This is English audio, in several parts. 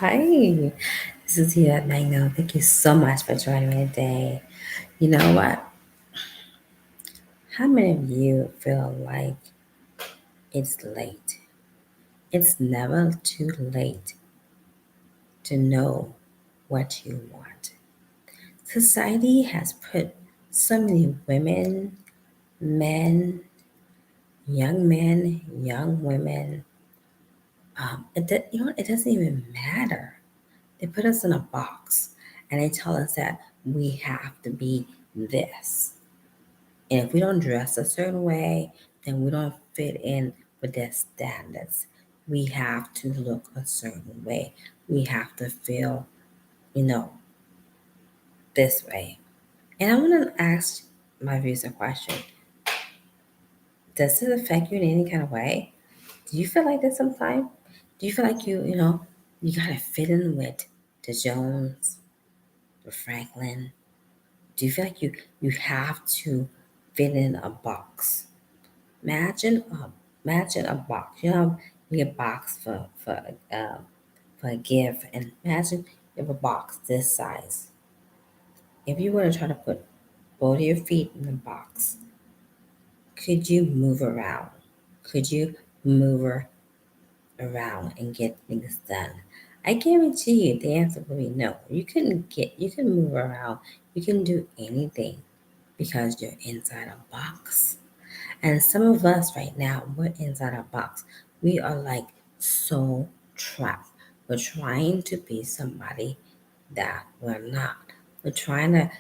Hi, this is Tia Magno. Thank you so much for joining me today. You know what? How many of you feel like it's late? It's never too late to know what you want. Society has put so many women, men, young women. It doesn't even matter. They put us in a box and they tell us that we have to be this. And if we don't dress a certain way, then we don't fit in with their standards. We have to look a certain way. We have to feel, you know, this way. And I want to ask my viewers a question. Does it affect you in any kind of way? Do you feel like this sometimes? Do you feel like you gotta fit in with the Jones, the Franklin? Do you feel like you have to fit in a box? Imagine a imagine a box. You know, you get a box for a gift, and imagine you have a box this size. If you were to try to put both of your feet in the box, could you move around? Could you move around and get things done? I guarantee you the answer will be no. You can move around, you can do anything because you're inside a box. And some of us right now, we're inside our box. We are like so trapped. We're trying to be somebody that we're not. We're trying to,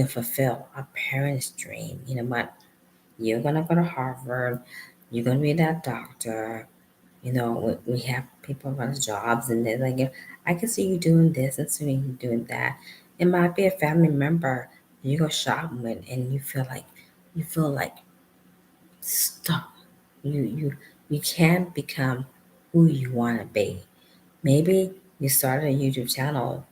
fulfill our parents' dream. You know what? You're gonna go to Harvard. You're gonna be that doctor. We have people run jobs, and they're like, I can see you doing this and seeing you doing that. It might be a family member you go shopping with, and you feel like stuck. You can't become who you want to be. Maybe you started a YouTube channel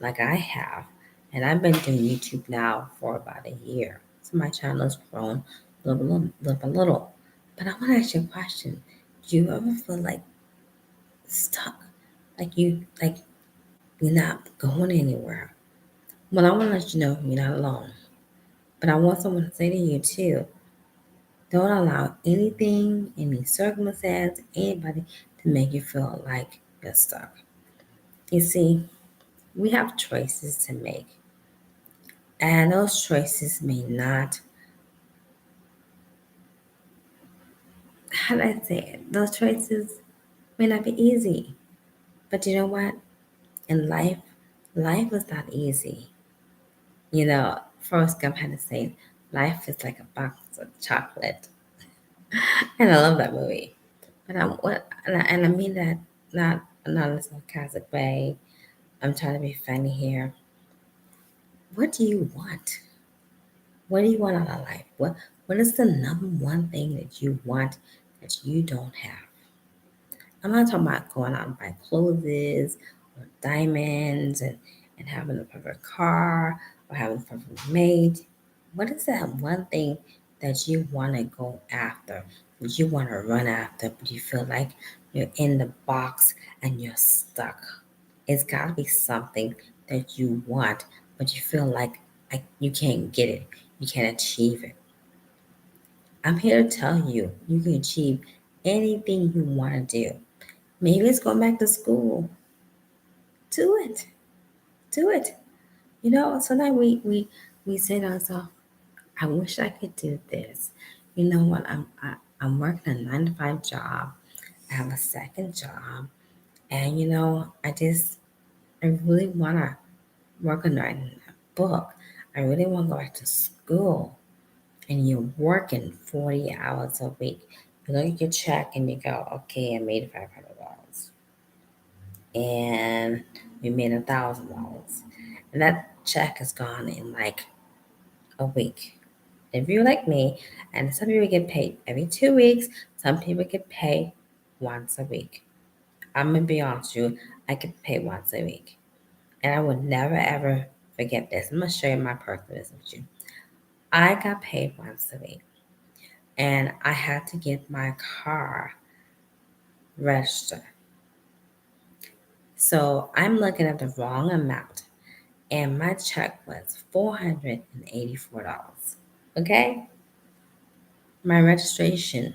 like I have, and I've been doing YouTube now for about a year. So my channel has grown little by little. But I want to ask you a question. Do you ever feel like stuck? Like you're not going anywhere? Well, I want to let you know you're not alone. But I want someone to say to you too, don't allow anything, any circumstance, anybody to make you feel like you're stuck. You see, we have choices to make, and those choices may not, how do I say it? Those choices may not be easy. But you know what? In life is not easy. Forrest Gump had to say, life is like a box of chocolate. And I love that movie. But I mean that not in a sarcastic way. I'm trying to be funny here. What do you want? What do you want out of life? What is the number one thing that you want that you don't have? I'm not talking about going out and buying clothes or diamonds and having a perfect car or having a perfect mate. What is that one thing that you want to go after, that you want to run after, but you feel like you're in the box and you're stuck? It's got to be something that you want, but you feel like you can't get it, you can't achieve it. I'm here to tell you, you can achieve anything you want to do. Maybe it's going back to school. Do it. Do it. Sometimes we say to ourselves, I wish I could do this. You know what? I'm working a 9 to 5 job. I have a second job. And I really want to work on writing a book. I really want to go back to school. And you're working 40 hours a week. You look at your check and you go, okay, I made $500. And we made $1,000. And that check is gone in like a week. If you're like me, and some people get paid every 2 weeks, some people get paid once a week. I'm gonna be honest with you, I get paid once a week. And I would never ever forget this. I'm gonna show you my personal business with you. I got paid once a week. And I had to get my car registered. So I'm looking at the wrong amount, and my check was $484. Okay? My registration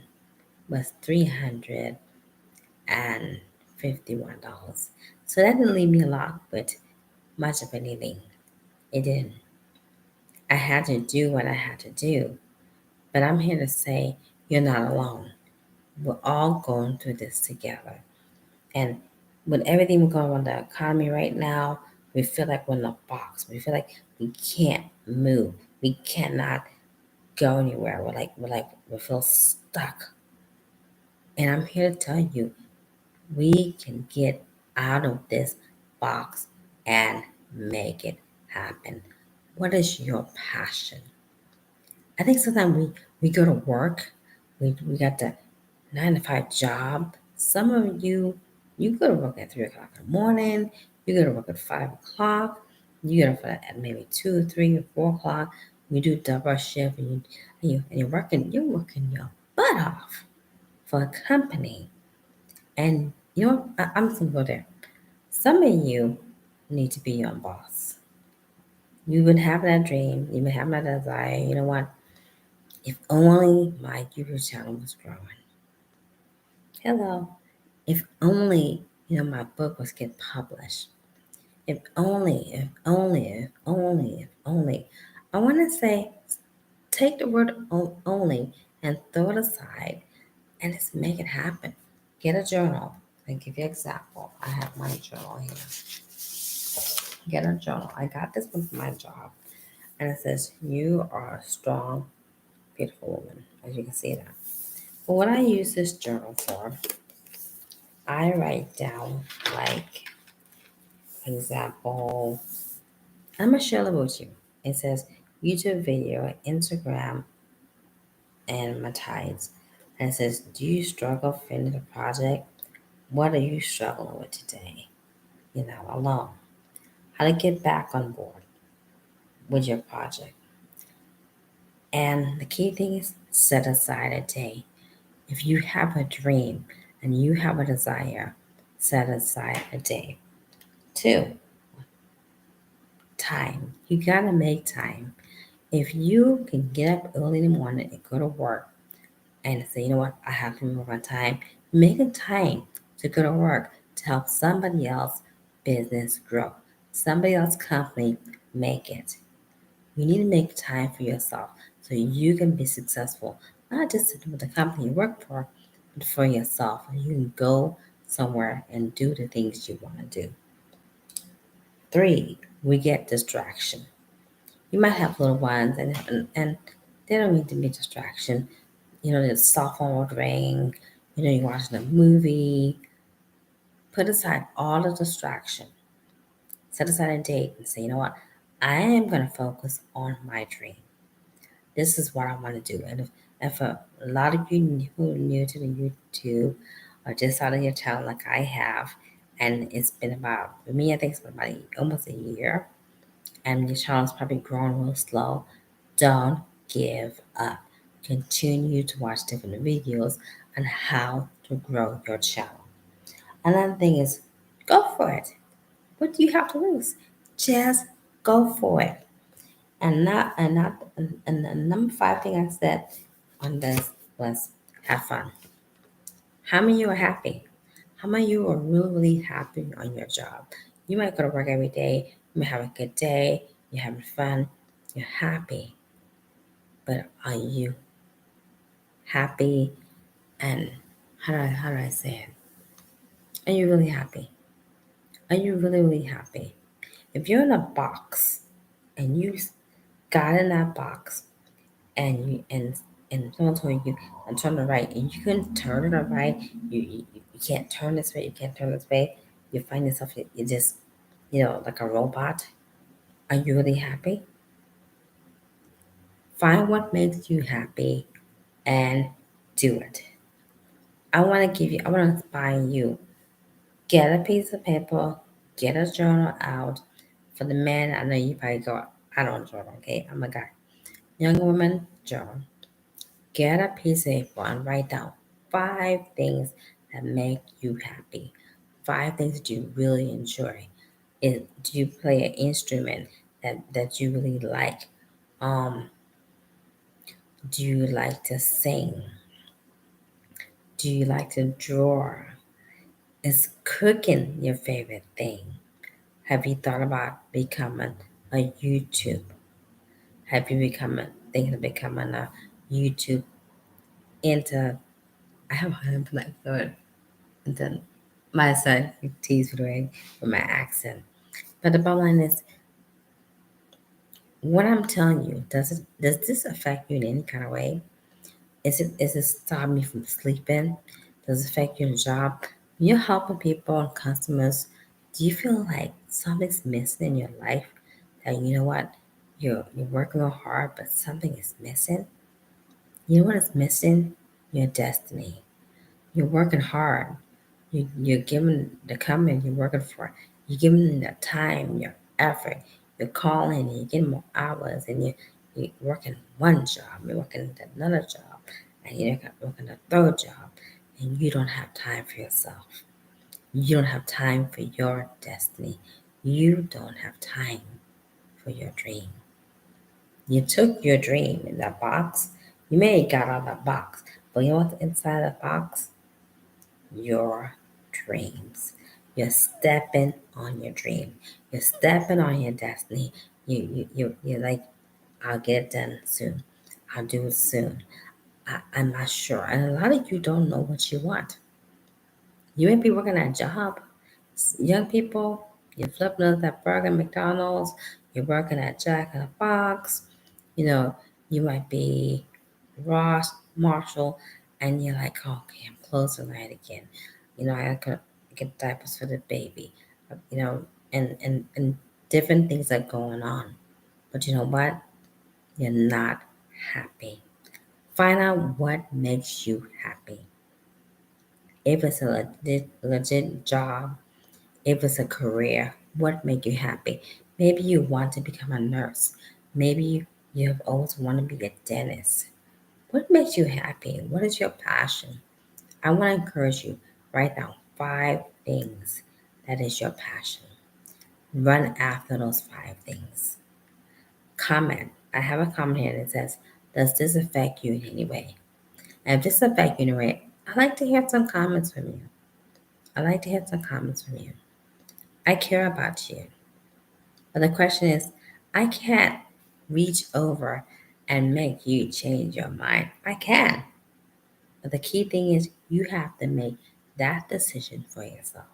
was $351. So that didn't leave me a lot with much of anything. It didn't. I had to do what I had to do. But I'm here to say you're not alone. We're all going through this together. And with everything going on in the economy right now, we feel like we're in a box. We feel like we can't move. We cannot go anywhere. We feel stuck. And I'm here to tell you, we can get out of this box and make it happen. What is your passion? I think sometimes we go to work, we got the 9 to 5 job. Some of you go to work at 3 o'clock in the morning, you go to work at 5 o'clock, you go to work at maybe 2, 3, or 4 o'clock. You do double shift and you're working your butt off for a company. And you know what? I'm just gonna go there. Some of you need to be your own boss. You've been having that dream, you've been having that desire. You know what? If only my YouTube channel was growing. Hello. If only, my book was get published. If only. I want to say, take the word only and throw it aside and just make it happen. Get a journal. I'll give you an example. I have my journal here. Get a journal. I got this one from my job. And it says, you are a strong, beautiful woman. As you can see that. But what I use this journal for, I write down, like, example, I'm going to share it with you. It says YouTube video, Instagram, and my tides. And it says, do you struggle finishing the project? What are you struggling with today? You're not alone. How to get back on board with your project. And the key thing is set aside a day. If you have a dream and you have a desire, set aside a day. 2, time. You gotta make time. If you can get up early in the morning and go to work and say, you know what, I have to move my time, make a time to go to work to help somebody else business grow, somebody else company make it. You need to make time for yourself so you can be successful, not just with the company you work for, but for yourself. You can go somewhere and do the things you want to do. 3, we get distraction. You might have little ones and they don't need to be distraction. The cell phone would ring, you're watching a movie. Put aside all the distraction. Set aside a date and say, you know what? I am going to focus on my dream. This is what I want to do. And if for a lot of you who are new to the YouTube or just started your channel like I have, and it's been about, for me, I think it's been about almost a year, and your channel's probably growing real slow, don't give up. Continue to watch different videos on how to grow your channel. Another thing is, go for it. What do you have to lose? Just go for it. And the number 5 thing I said on this was have fun. How many of you are happy? How many of you are really, really happy on your job? You might go to work every day, you might have a good day, you're having fun, you're happy. But are you happy? And how do I say it? Are you really happy? Are you really, really happy? If you're in a box and you got in that box and someone told you and turn to the right and you couldn't turn to the right, you can't turn this way, you can't turn this way, you find yourself you just like a robot. Are you really happy? Find what makes you happy and do it. I want to inspire you. Get a piece of paper, get a journal out. For the men, I know you probably go, I don't journal, okay? I'm a guy. Young woman, journal. Get a piece of paper and write down 5 things that make you happy. 5 things that you really enjoy. Do you play an instrument that you really like? Um, do you like to sing? Do you like to draw? Is cooking your favorite thing? Have you thought about becoming a YouTube? Have you become thinking of becoming a YouTube into? I have a black thought. And then my son teased me away with my accent. But the bottom line is, what I'm telling you, does this affect you in any kind of way? Is it stopping you from sleeping? Does it affect your job? When you're helping people and customers, do you feel like something's missing in your life? That you know what? You're working real hard, but something is missing. You know what is missing? Your destiny. You're working hard. You're giving the company you're working for, you're giving them the time, your effort. You're calling and you're getting more hours, and you're working one job, you're working another job, and you're working a third job, and you don't have time for yourself. You don't have time for your destiny. You don't have time for your dream. You took your dream in that box. You may have got out of that box, but you know what's inside the box? Your dreams. You're stepping on your dream. You're stepping on your destiny. You're like, I'll get it done soon. I'll do it soon. I'm not sure. And a lot of you don't know what you want. You may be working at a job. Young people, you're flipping up that burger at McDonald's. You're working at Jack in the Box. You know, you might be Ross, Marshall, and you're like, okay, I'm closing night again. You know, I could get diapers for the baby. You know, and different things are going on. But you know what? You're not happy. Find out what makes you happy. If it's a legit job, if it's a career, what make you happy? Maybe you want to become a nurse. Maybe you have always wanted to be a dentist. What makes you happy? What is your passion? I want to encourage you, write down 5 things that is your passion. Run after those 5 things. Comment. I have a comment here that says, does this affect you in any way? And if this affects you in any way, I'd like to hear some comments from you. I'd like to hear some comments from you. I care about you. But the question is, I can't reach over and make you change your mind. I can. But the key thing is you have to make that decision for yourself.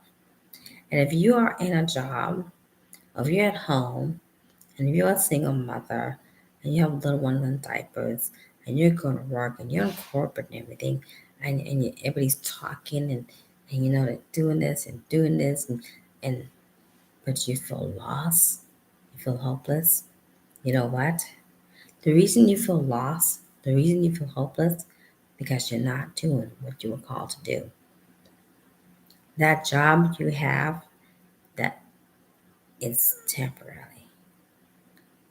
And if you are in a job, or if you're at home, and if you're a single mother, and you have little ones in diapers, and you're going to work, and you're in corporate and everything, and everybody's talking, and you know, they're doing this, and but you feel lost, you feel hopeless, you know what? The reason you feel lost, the reason you feel hopeless, because you're not doing what you were called to do. That job you have, that is temporary.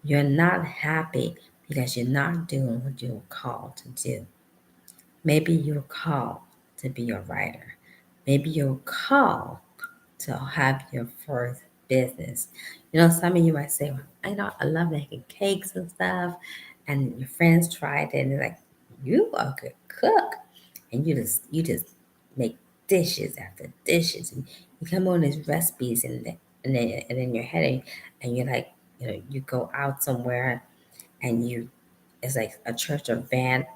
You're not happy because you're not doing what you were called to do. Maybe you're called to be a writer. Maybe you're called to have your first business. You know, some of you might say, well, I love making cakes and stuff. And your friends tried it and they're like, you are a good cook. And you just make dishes after dishes. And you come on these recipes and then in your head and you're like, you know, you go out somewhere and it's like a church event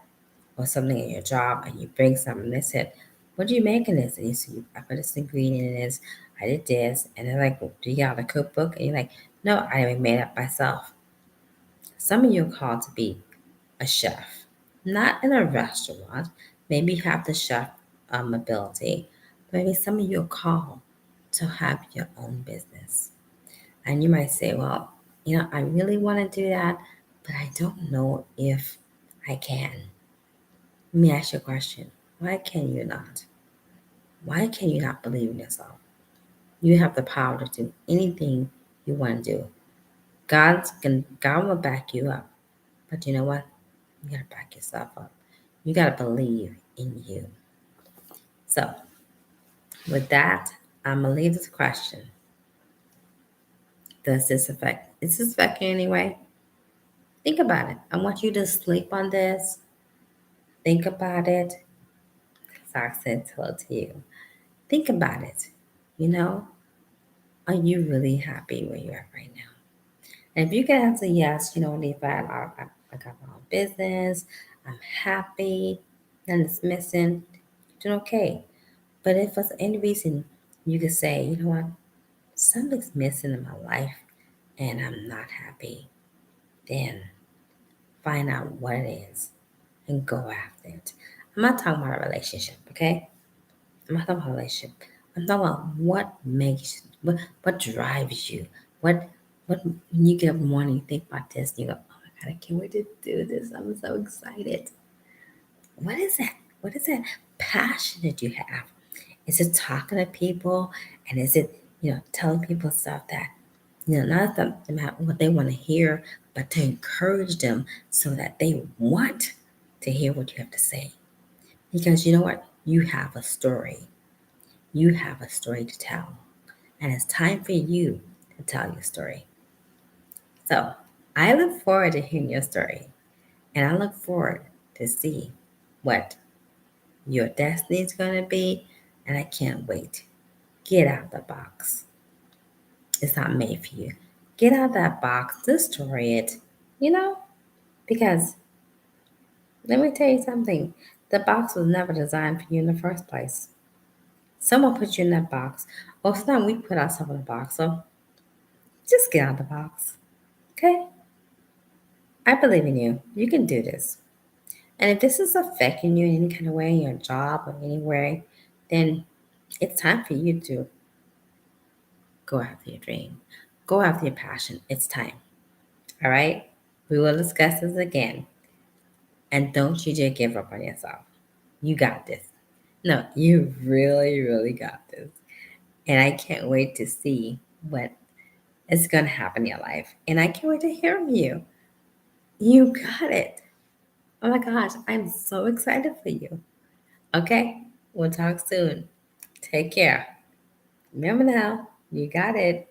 or something at your job and you bring something. They said, what are you making this? And you say, I put this ingredient in this, I did this. And they're like, well, do you have a cookbook? And you're like, no, I made it myself. Some of you are called to be a chef, not in a restaurant. Maybe you have the chef ability, but maybe some of you are called to have your own business. And you might say, well, you know, I really want to do that, but I don't know if I can. Let me ask you a question. Why can you not? Why can you not believe in yourself? You have the power to do anything you want to do. God will back you up. But you know what? You gotta back yourself up. You gotta believe in you. So with that, I'm gonna leave this question. Is this affect you anyway? Think about it. I want you to sleep on this. Think about it. So I said to you. Think about it. You know, are you really happy where you're at right now? And if you can answer yes, Levi, I got my own business, I'm happy, none is missing, you're doing okay. But if for any reason you could say, you know what, something's missing in my life and I'm not happy, then find out what it is and go after it. I'm not talking about a relationship, okay? I'm not talking about a relationship. I'm talking about what drives you. What when you get up in the morning, you think about this, and you go, oh my God, I can't wait to do this. I'm so excited. What is that? What is that passion that you have? Is it talking to people? And is it, telling people stuff that, not about what they want to hear, but to encourage them so that they want to hear what you have to say. Because you know what? You have a story. You have a story to tell. And it's time for you to tell your story. So I look forward to hearing your story. And I look forward to see what your destiny is going to be. And I can't wait. Get out the box. It's not made for you. Get out that box, destroy it, you know? Because let me tell you something. The box was never designed for you in the first place. Someone put you in that box. Or sometimes we put ourselves in a box. So just get out of the box. Okay? I believe in you. You can do this. And if this is affecting you in any kind of way, in your job or anywhere, then it's time for you to go after your dream. Go after your passion. It's time. All right? We will discuss this again. And don't you dare give up on yourself. You got this. No, you really, really got this. And I can't wait to see what is going to happen in your life. And I can't wait to hear from you. You got it. Oh my gosh, I'm so excited for you. Okay, we'll talk soon. Take care. Remember now, you got it.